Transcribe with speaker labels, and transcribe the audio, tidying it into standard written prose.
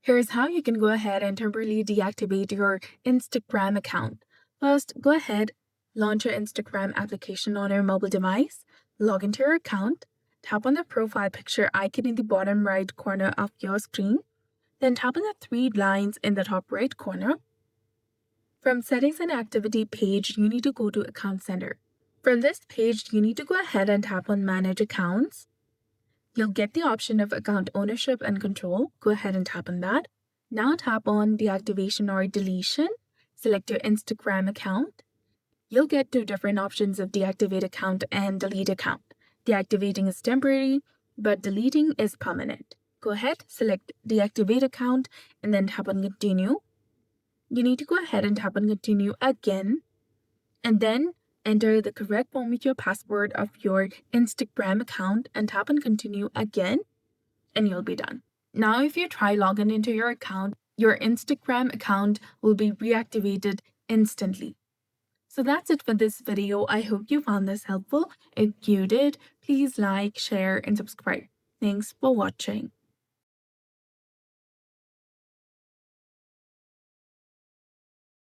Speaker 1: Here's how you can go ahead and temporarily deactivate your Instagram account. First, go ahead, launch your Instagram application on your mobile device, log into your account, tap on the profile picture icon in the bottom right corner of your screen, then tap on the three lines in the top right corner. From Settings and Activity page, you need to go to Account Center. From this page, you need to go ahead and tap on Manage Accounts. You'll get the option of account ownership and control. Go ahead and tap on that. Now tap on deactivation or deletion. Select your Instagram account. You'll get two different options of deactivate account and delete account. Deactivating is temporary, but deleting is permanent. Go ahead, select deactivate account and then tap on continue. You need to go ahead and tap on continue again and then enter the correct form with your password of your Instagram account and tap on continue again, and you'll be done. Now, if you try logging into your account, your Instagram account will be reactivated instantly. So that's it for this video. I hope you found this helpful. If you did, please like, share, and subscribe. Thanks for watching.